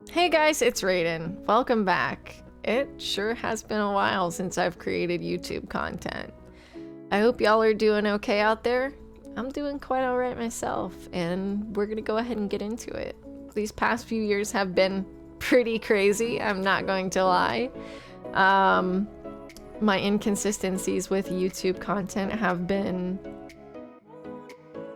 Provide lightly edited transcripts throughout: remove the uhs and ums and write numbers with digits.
Hey guys, it's Raiden. Welcome back. It sure has been a while since I've created YouTube content. I hope y'all are doing okay out there. I'm doing quite alright myself, and we're gonna go ahead and get into it. These past few years have been pretty crazy, I'm not going to lie. My inconsistencies with YouTube content have been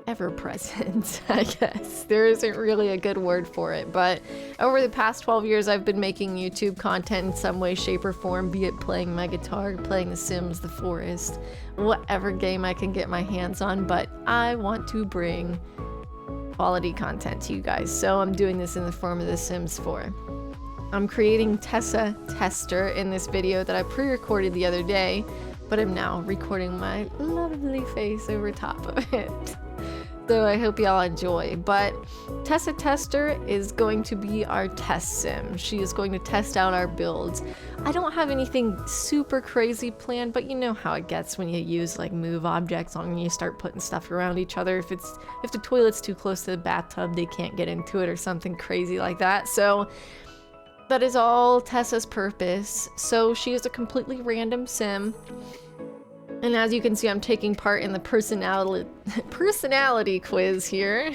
ever present, I guess. There isn't really a good word for it, but over the past 12 years I've been making YouTube content in some way, shape, or form, be it playing my guitar, playing The Sims, The Forest, whatever game I can get my hands on, but I want to bring quality content to you guys, so I'm doing this in the form of The Sims 4. I'm creating Tessa Tester in this video that I pre-recorded the other day, but I'm now recording my lovely face over top of it. So I hope y'all enjoy. But Tessa Tester is going to be our test sim. She is going to test out our builds. I don't have anything super crazy planned, but you know how it gets when you use like move objects on and you start putting stuff around each other. If the toilet's too close to the bathtub, they can't get into it or something crazy like that. So that is all Tessa's purpose. So she is a completely random sim. And as you can see, I'm taking part in the personality quiz here,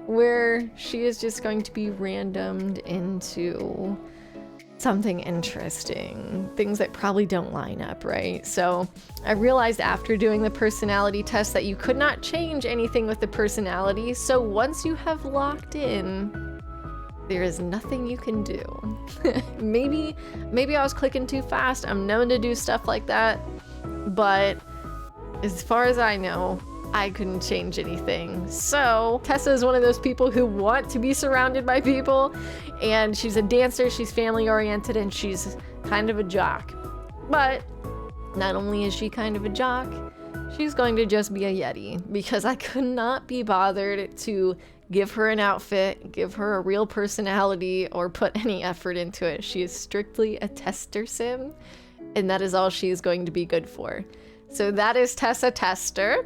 where she is just going to be randomed into something interesting, things that probably don't line up, right? So I realized after doing the personality test that you could not change anything with the personality, so once you have locked in, there is nothing you can do. Maybe I was clicking too fast. I'm known to do stuff like that. But as far as I know, I couldn't change anything. So Tessa is one of those people who want to be surrounded by people, and she's a dancer, she's family oriented, and she's kind of a jock. But not only is she kind of a jock, she's going to just be a Yeti, because I could not be bothered to give her an outfit, give her a real personality, or put any effort into it. She is strictly a tester sim, and that is all she is going to be good for. So that is Tessa Tester.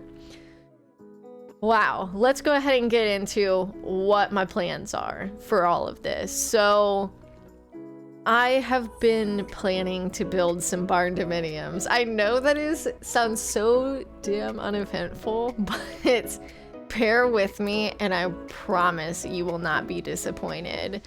Wow, let's go ahead and get into what my plans are for all of this. So I have been planning to build some barn dominiums. I know that sounds so damn uneventful, but bear with me and I promise you will not be disappointed.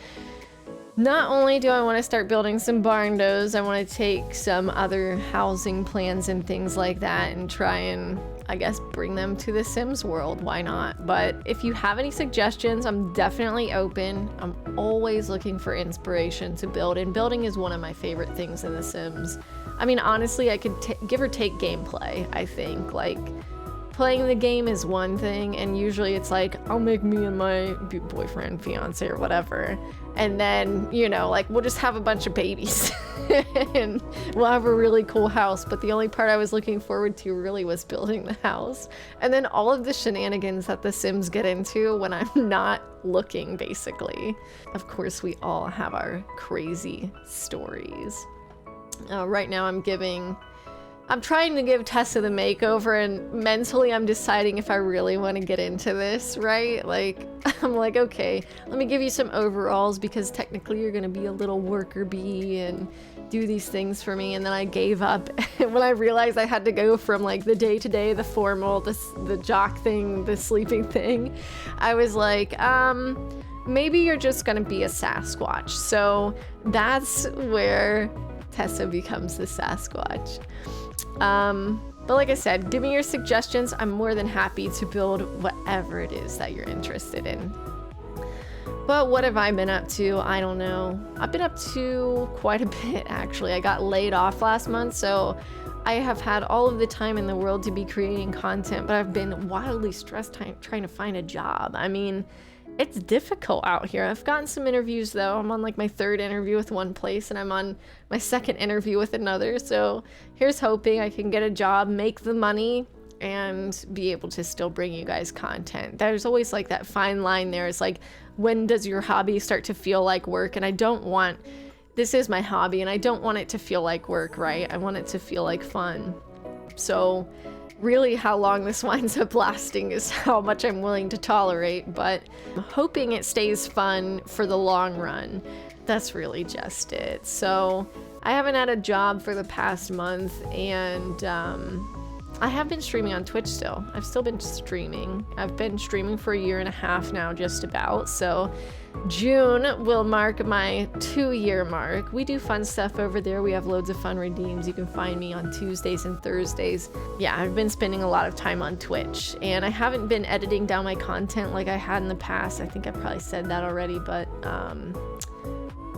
Not only do I want to start building some barndos, I want to take some other housing plans and things like that and try and, I guess, bring them to the Sims world. Why not? But if you have any suggestions, I'm definitely open. I'm always looking for inspiration to build, and building is one of my favorite things in the Sims. I mean, honestly, I could give or take gameplay, I think. Like, playing the game is one thing, and usually it's like, I'll make me and my boyfriend, fiance, or whatever. And then, you know, like, we'll just have a bunch of babies and we'll have a really cool house. But the only part I was looking forward to really was building the house. And then all of the shenanigans that the Sims get into when I'm not looking, basically. Of course, we all have our crazy stories. Right now I'm trying to give Tessa the makeover, and mentally I'm deciding if I really want to get into this, right? Like, I'm like, okay, let me give you some overalls because technically you're going to be a little worker bee and do these things for me. And then I gave up when I realized I had to go from like the day-to-day, the formal, the jock thing, the sleeping thing. I was like, maybe you're just going to be a Sasquatch. So that's where Tessa becomes the Sasquatch. But like I said, give me your suggestions. I'm more than happy to build whatever it is that you're interested in. But what have I been up to? I don't know. I've been up to quite a bit, actually. I got laid off last month, so I have had all of the time in the world to be creating content, but I've been wildly stressed trying to find a job. I mean, it's difficult out here. I've gotten some interviews though. I'm on like my 3rd interview with one place, and I'm on my 2nd interview with another. So here's hoping I can get a job, make the money, and be able to still bring you guys content. There's always like that fine line there. It's like, when does your hobby start to feel like work? And I don't want, this is my hobby and I don't want it to feel like work, right? I want it to feel like fun. So Really how long this winds up lasting is how much I'm willing to tolerate, but I'm hoping it stays fun for the long run. That's really just it. So I haven't had a job for the past month, and I have been streaming on Twitch still. I've still been streaming. I've been streaming for 1.5 years now, just about. So June will mark my 2-year mark. We do fun stuff over there. We have loads of fun redeems. You can find me on Tuesdays and Thursdays. Yeah, I've been spending a lot of time on Twitch, and I haven't been editing down my content like I had in the past. I think I probably said that already, but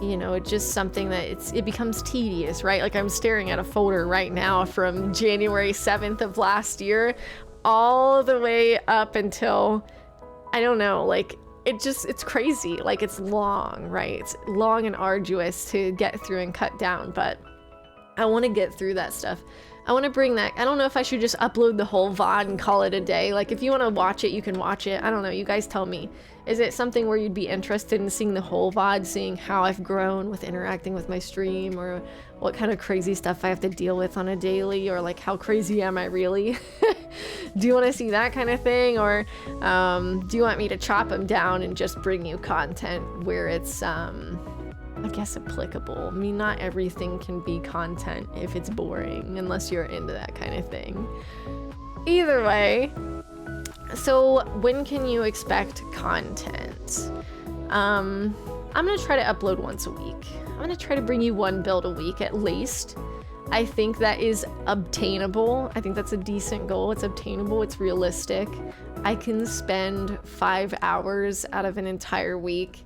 you know, it's just something that it becomes tedious, right? Like I'm staring at a folder right now from January 7th of last year all the way up until, I don't know, like it's crazy. Like it's long, right? It's long and arduous to get through and cut down, but I want to get through that stuff. I want to bring that. I don't know if I should just upload the whole VOD and call it a day. Like if you want to watch it, you can watch it. I don't know. You guys tell me. Is it something where you'd be interested in seeing the whole VOD, seeing how I've grown with interacting with my stream, or what kind of crazy stuff I have to deal with on a daily, or like how crazy am I really? Do you want to see that kind of thing, or do you want me to chop them down and just bring you content where it's I guess applicable? I mean, not everything can be content if it's boring, unless you're into that kind of thing. Either way, so when can you expect content? I'm gonna try to upload once a week. I'm gonna try to bring you 1 build a week at least. I think that is obtainable. I think that's a decent goal. It's obtainable, it's realistic. I can spend 5 hours out of an entire week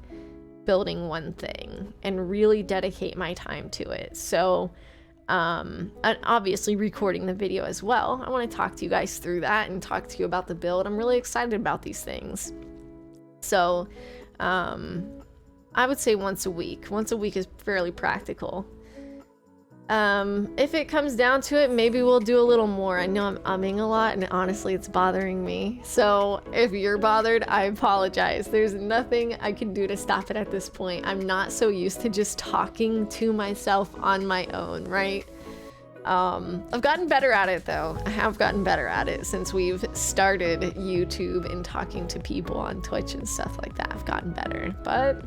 building one thing and really dedicate my time to it. So and obviously recording the video as well. I want to talk to you guys through that and talk to you about the build. I'm really excited about these things. So I would say once a week. Once a week is fairly practical. If it comes down to it, maybe we'll do a little more. I know I'm umming a lot, and honestly, it's bothering me. So if you're bothered, I apologize. There's nothing I can do to stop it at this point. I'm not so used to just talking to myself on my own, right? I've gotten better at it though. I have gotten better at it since we've started YouTube and talking to people on Twitch and stuff like that. I've gotten better, but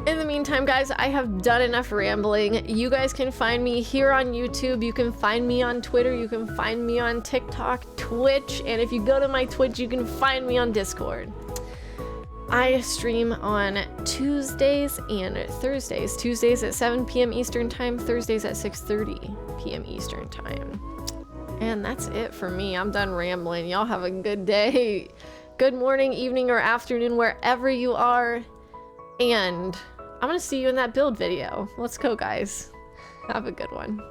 in the meantime, guys, I have done enough rambling. You guys can find me here on YouTube. You can find me on Twitter. You can find me on TikTok, Twitch, and if you go to my Twitch, you can find me on Discord. I stream on Tuesdays and Thursdays. Tuesdays at 7 p.m. Eastern Time, Thursdays at 6:30 p.m. Eastern Time. And that's it for me. I'm done rambling. Y'all have a good day. Good morning, evening, or afternoon, wherever you are. And I'm gonna see you in that build video. Let's go, guys. Have a good one.